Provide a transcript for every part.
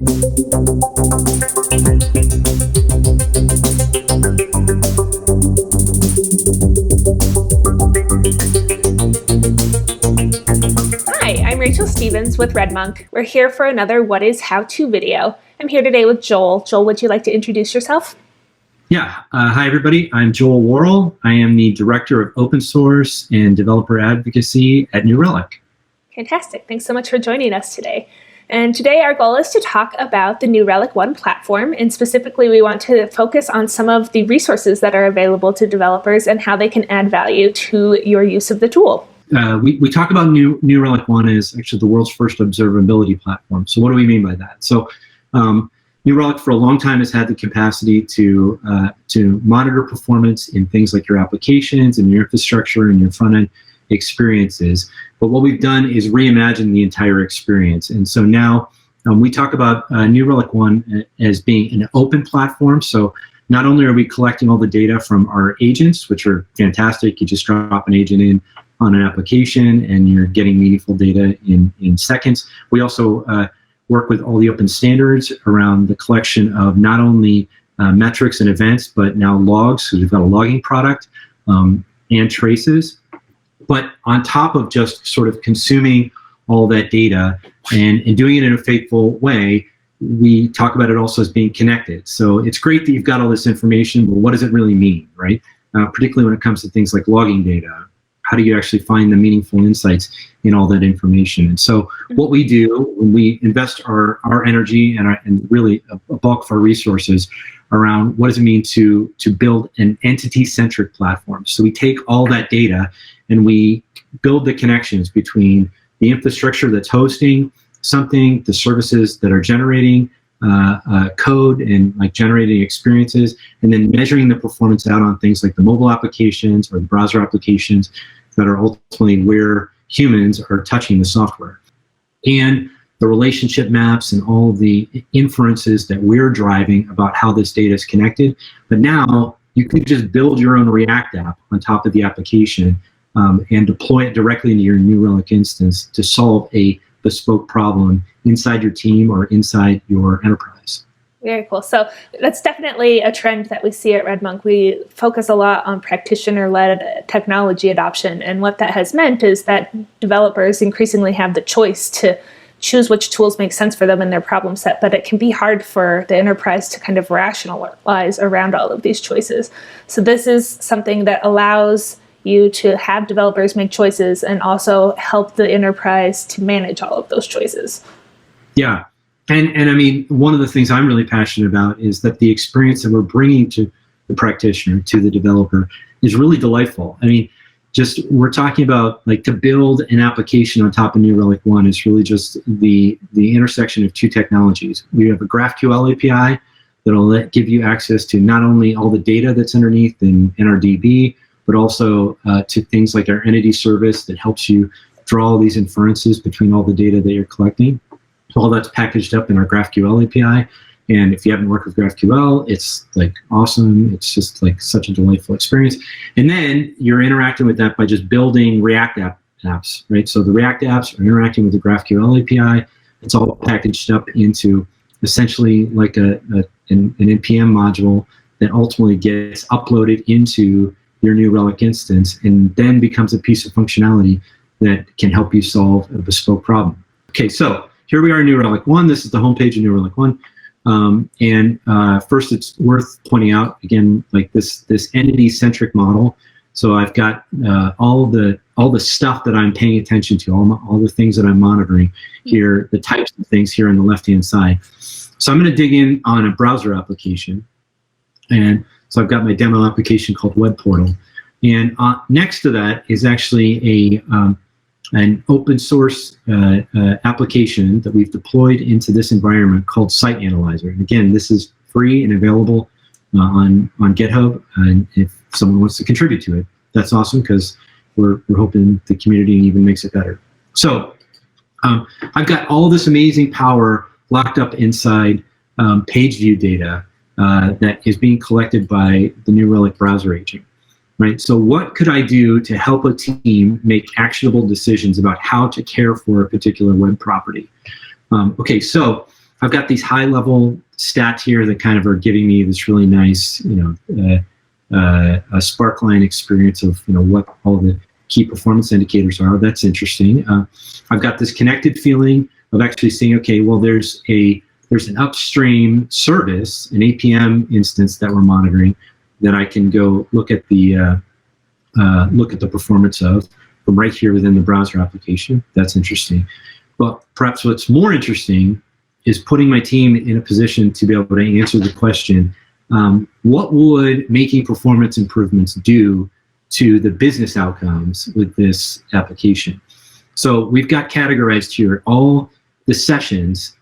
Hi, I'm Rachel Stevens with RedMonk. We're here for another What Is How-To video. I'm here today with Joel. Joel, would you like to introduce yourself? Yeah. Hi, everybody. I'm Joel Worrall. I am the Director of Open Source and Developer Advocacy at New Relic. Fantastic. Thanks so much for joining us today. And today our goal is to talk about the new Relic One platform, and specifically we want to focus on some of the resources that are available to developers and how they can add value to your use of the tool. We talk about New Relic One as actually the world's first observability platform. So what do we mean by that? So New Relic for a long time has had the capacity to monitor performance in things like your applications and your infrastructure and your front-end experiences. But what we've done is reimagine the entire experience. And so now we talk about New Relic One as being an open platform. So not only are we collecting all the data from our agents, which are fantastic, you just drop an agent in on an application and you're getting meaningful data in seconds. We also work with all the open standards around the collection of not only metrics and events, but now logs. So we've got a logging product and traces. But on top of just sort of consuming all that data and doing it in a faithful way, we talk about it also as being connected. So it's great that you've got all this information, but what does it really mean, right? Particularly when it comes to things like logging data. How do you actually find the meaningful insights in all that information? And so what we do when we invest our energy and really a bulk of our resources around what does it mean to build an entity-centric platform. So we take all that data and we build the connections between the infrastructure that's hosting something, the services that are generating code and like generating experiences, and then measuring the performance out on things like the mobile applications or the browser applications that are ultimately where humans are touching the software. And the relationship maps and all the inferences that we're driving about how this data is connected. But now you can just build your own React app on top of the application and deploy it directly into your New Relic instance to solve a bespoke problem inside your team or inside your enterprise. Very cool. So that's definitely a trend that we see at RedMonk. We focus a lot on practitioner-led technology adoption, and what that has meant is that developers increasingly have the choice to choose which tools make sense for them in their problem set, but it can be hard for the enterprise to kind of rationalize around all of these choices. So this is something that allows you to have developers make choices and also help the enterprise to manage all of those choices. Yeah. And I mean, one of the things I'm really passionate about is that the experience that we're bringing to the practitioner, to the developer, is really delightful. I mean, just we're talking about like to build an application on top of New Relic One is really just the intersection of two technologies. We have a GraphQL API that'll give you access to not only all the data that's underneath in our DB, but also to things like our entity service that helps you draw all these inferences between all the data that you're collecting. All that's packaged up in our GraphQL API. And if you haven't worked with GraphQL, it's like awesome. It's just like such a delightful experience. And then you're interacting with that by just building React apps, right? So the React apps are interacting with the GraphQL API. It's all packaged up into essentially like an NPM module that ultimately gets uploaded into your New Relic instance and then becomes a piece of functionality that can help you solve a bespoke problem. Okay, so here we are in New Relic One. This is the homepage of New Relic One. First, it's worth pointing out, again, like this entity-centric model. So I've got all the stuff that I'm paying attention to, all the things that I'm monitoring here, the types of things here on the left-hand side. So I'm going to dig in on a browser application. And so I've got my demo application called Web Portal. And next to that is actually an open source application that we've deployed into this environment called Site Analyzer. And again, this is free and available on GitHub. And if someone wants to contribute to it, that's awesome, because we're hoping the community even makes it better. So I've got all this amazing power locked up inside page view data that is being collected by the New Relic browser agent. Right. So what could I do to help a team make actionable decisions about how to care for a particular web property? Okay, so I've got these high-level stats here that kind of are giving me this really nice, a sparkline experience of what all the key performance indicators are. That's interesting. I've got this connected feeling of actually seeing, okay, well, there's an upstream service, an APM instance that we're monitoring that I can go look at the performance of from right here within the browser application. That's interesting. But perhaps what's more interesting is putting my team in a position to be able to answer the question, what would making performance improvements do to the business outcomes with this application? So we've got categorized here all the sessions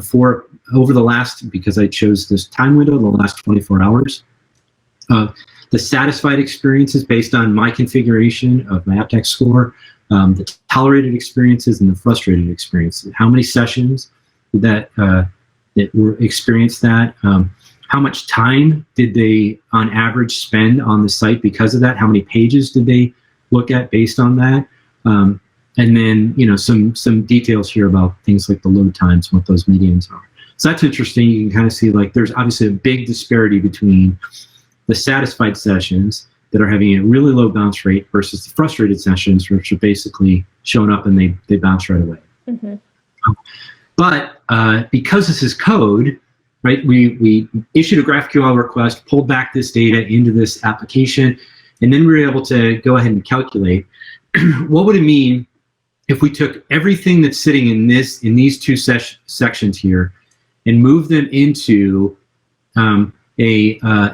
for over the last, because I chose this time window, the last 24 hours. The satisfied experiences based on my configuration of my AppTech score, the tolerated experiences and the frustrated experiences. How many sessions did that experience that? How much time did they, on average, spend on the site because of that? How many pages did they look at based on that? And then, some details here about things like the load times, what those medians are. So that's interesting. You can kind of see like there's obviously a big disparity between the satisfied sessions that are having a really low bounce rate versus the frustrated sessions, which are basically showing up and they bounce right away. Mm-hmm. But because this is code, right, we issued a GraphQL request, pulled back this data into this application, and then we were able to go ahead and calculate what would it mean if we took everything that's sitting in these two sections here and moved them into an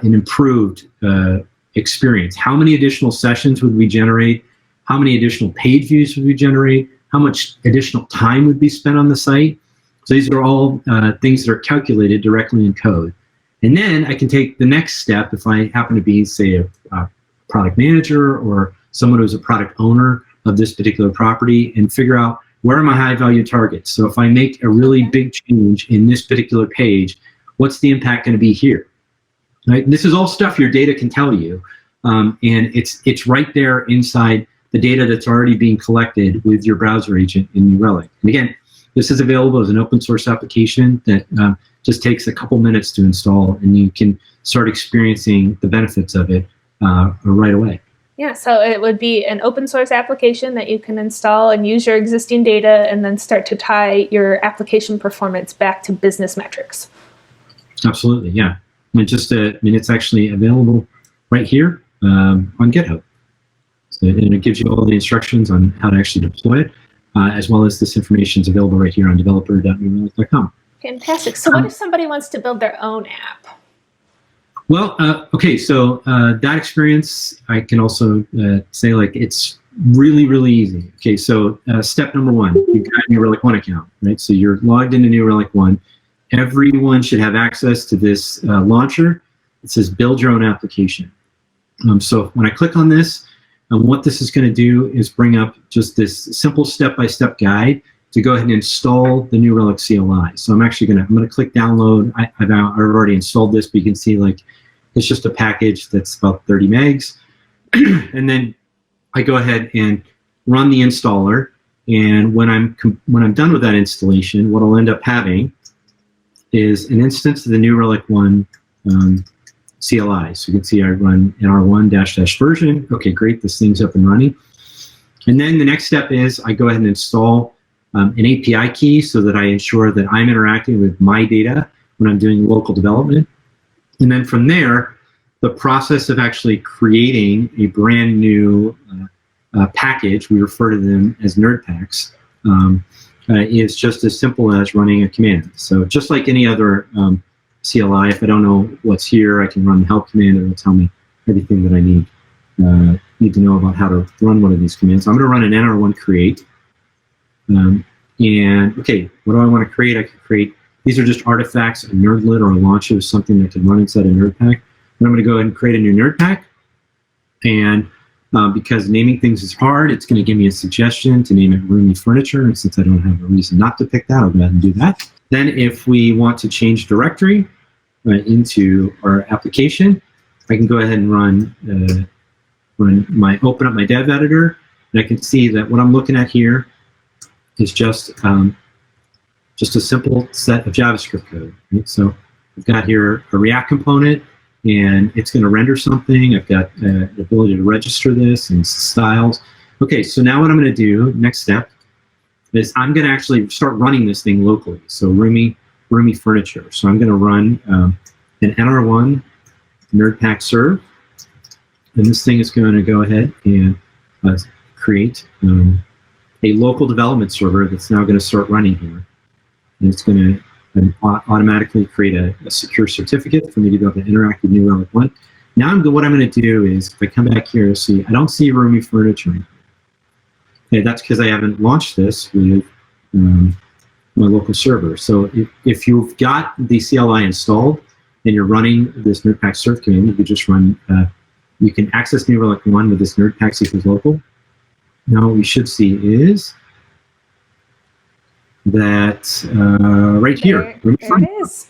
improved experience. How many additional sessions would we generate? How many additional page views would we generate? How much additional time would be spent on the site? So these are all things that are calculated directly in code. And then I can take the next step if I happen to be, say, a product manager or someone who's a product owner of this particular property and figure out where are my high value targets. So if I make a really big change in this particular page, what's the impact going to be here? Right? And this is all stuff your data can tell you. And it's right there inside the data that's already being collected with your browser agent in New Relic. And again, this is available as an open source application that just takes a couple minutes to install, and you can start experiencing the benefits of it right away. Yeah, so it would be an open source application that you can install and use your existing data and then start to tie your application performance back to business metrics. Absolutely, yeah. It's actually available right here on GitHub. So, and it gives you all the instructions on how to actually deploy it, as well as this information is available right here on developer.newrelic.com. Fantastic. So what if somebody wants to build their own app? Well, okay, so that experience, I can also say like it's really, really easy. Okay, so step number one, you've got a New Relic One account, right? So you're logged into New Relic One. Everyone should have access to this launcher. It says build your own application. So when I click on this, what this is going to do is bring up just this simple step-by-step guide to go ahead and install the New Relic CLI. So I'm going to click download. I've already installed this, but you can see like it's just a package that's about 30 megs. And then I go ahead and run the installer. And when I'm done with that installation, what I'll end up having is an instance of the New Relic One CLI. So you can see I run nr1 -- version. Okay, great, this thing's up and running. And then the next step is I go ahead and install an API key so that I ensure that I'm interacting with my data when I'm doing local development. And then from there, the process of actually creating a brand new package, we refer to them as nerd packs, is just as simple as running a command. So just like any other CLI, if I don't know what's here, I can run the help command and it'll tell me everything that I need to know about how to run one of these commands. So I'm going to run an nr1 create. And okay, what do I want to create? I can create, these are just artifacts, a nerdlet or a launcher is something that can run inside a nerd pack. And I'm going to go ahead and create a new nerd pack. And because naming things is hard, it's going to give me a suggestion to name it roomy furniture. And since I don't have a reason not to pick that, I'll go ahead and do that. Then if we want to change directory into our application, I can go ahead and open up my dev editor, and I can see that what I'm looking at here is just just a simple set of JavaScript code. Right? So I've got here a React component, and it's going to render something. I've got the ability to register this and styles. Okay, so now what I'm going to do, next step, is I'm going to actually start running this thing locally. So roomy furniture. So I'm going to run an NR1 NerdPack serve, and this thing is going to go ahead and create a local development server that's now going to start running here. And it's going to automatically create a secure certificate for me to be able to interact with New Relic One. Now what I'm going to do is, if I come back here, you'll see I don't see roomy furniture. Okay, that's because I haven't launched this with my local server. So if you've got the CLI installed and you're running this NerdPack serve command, you could just run, you can access New Relic One with this NerdPack equals local. Now what we should see is that right here. There it is.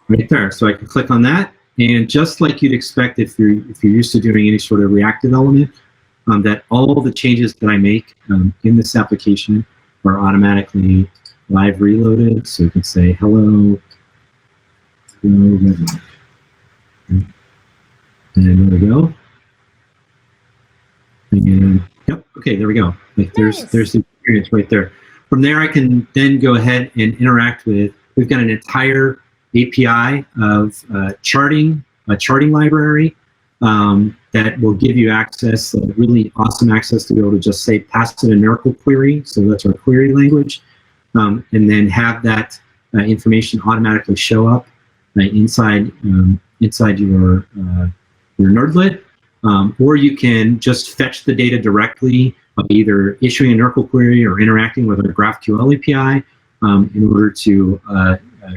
Right there. So I can click on that, and just like you'd expect if you're used to doing any sort of React development, that all the changes that I make in this application are automatically live reloaded. So you can say hello, RedMonk. And there we go. And yep, okay, there we go. Like there's the experience right there. From there, I can then go ahead and interact with. We've got an entire API of charting, a charting library that will give you access, really awesome access to be able to just say pass it a numerical query. So that's our query language, and then have that information automatically show up inside your Nerdlet. Or you can just fetch the data directly by either issuing a numerical query or interacting with a GraphQL API in order to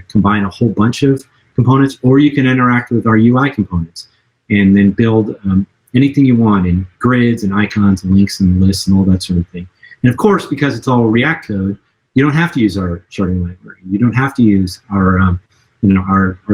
combine a whole bunch of components, or you can interact with our UI components and then build anything you want in grids and icons and links and lists and all that sort of thing. And of course, because it's all React code, you don't have to use our charting library. You don't have to use our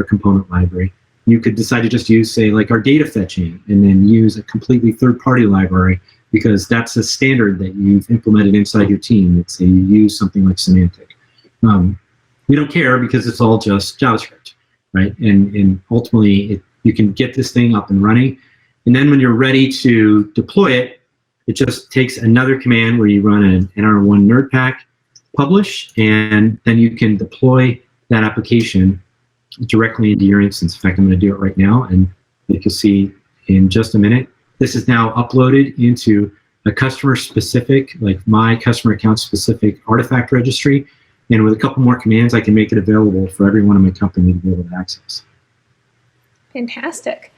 component library. You could decide to just use, say, like our data fetching, and then use a completely third-party library, because that's a standard that you've implemented inside your team. Let's say you use something like Semantic. We don't care because it's all just JavaScript, right? And ultimately, you can get this thing up and running. And then when you're ready to deploy it, it just takes another command where you run an NR1 NerdPack publish, and then you can deploy that application directly into your instance. In fact, I'm going to do it right now, and you can see in just a minute. This is now uploaded into a customer-specific, like my customer account-specific artifact registry, and with a couple more commands, I can make it available for everyone in my company to be able to access. Fantastic.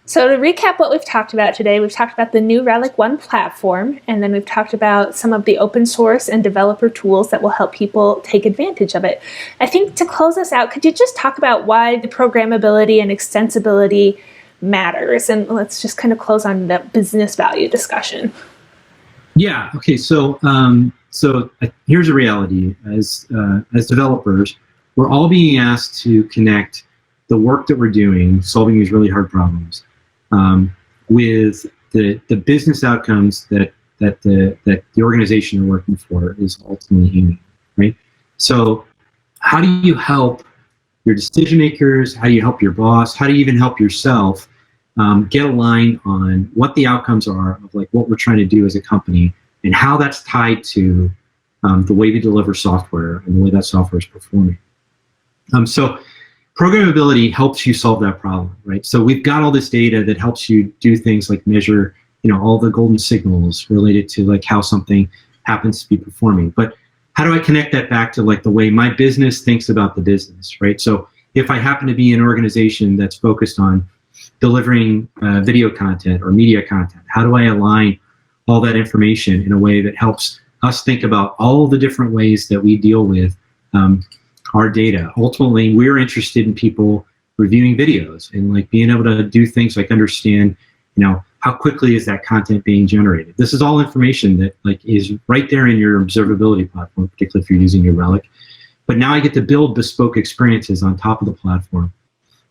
So to recap what we've talked about today, we've talked about the new Relic One platform, and then we've talked about some of the open source and developer tools that will help people take advantage of it. I think to close us out, could you just talk about why the programmability and extensibility matters? And let's just kind of close on the business value discussion. Yeah, okay, so here's a reality. As developers, we're all being asked to connect the work that we're doing, solving these really hard problems, with the business outcomes that the organization you're working for is ultimately aiming, right? So how do you help your decision makers? How do you help your boss? How do you even help yourself get aligned on what the outcomes are of like what we're trying to do as a company, and how that's tied to the way we deliver software and the way that software is performing. So programmability helps you solve that problem, right? So we've got all this data that helps you do things like measure, all the golden signals related to like how something happens to be performing. But how do I connect that back to like the way my business thinks about the business, right? So if I happen to be an organization that's focused on delivering video content or media content, how do I align all that information in a way that helps us think about all the different ways that we deal with our data? Ultimately, we're interested in people reviewing videos and like being able to do things like understand, how quickly is that content being generated? This is all information that like is right there in your observability platform, particularly if you're using your Relic. But now I get to build bespoke experiences on top of the platform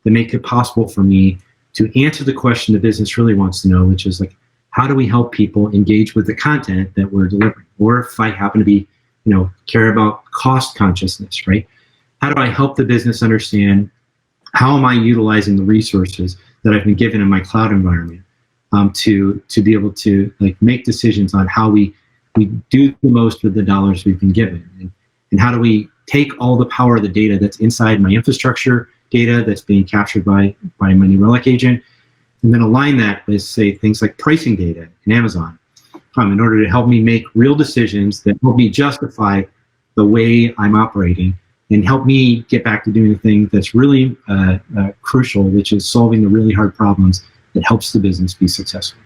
that make it possible for me to answer the question the business really wants to know, which is like, how do we help people engage with the content that we're delivering? Or if I happen to be care about cost consciousness, right? How do I help the business understand how am I utilizing the resources that I've been given in my cloud environment to be able to make decisions on how we do the most with the dollars we've been given, and how do we take all the power of the data that's inside my infrastructure data that's being captured by my New Relic agent, and then align that with, say, things like pricing data in Amazon, in order to help me make real decisions that help me justify the way I'm operating and help me get back to doing the thing that's really crucial, which is solving the really hard problems that helps the business be successful.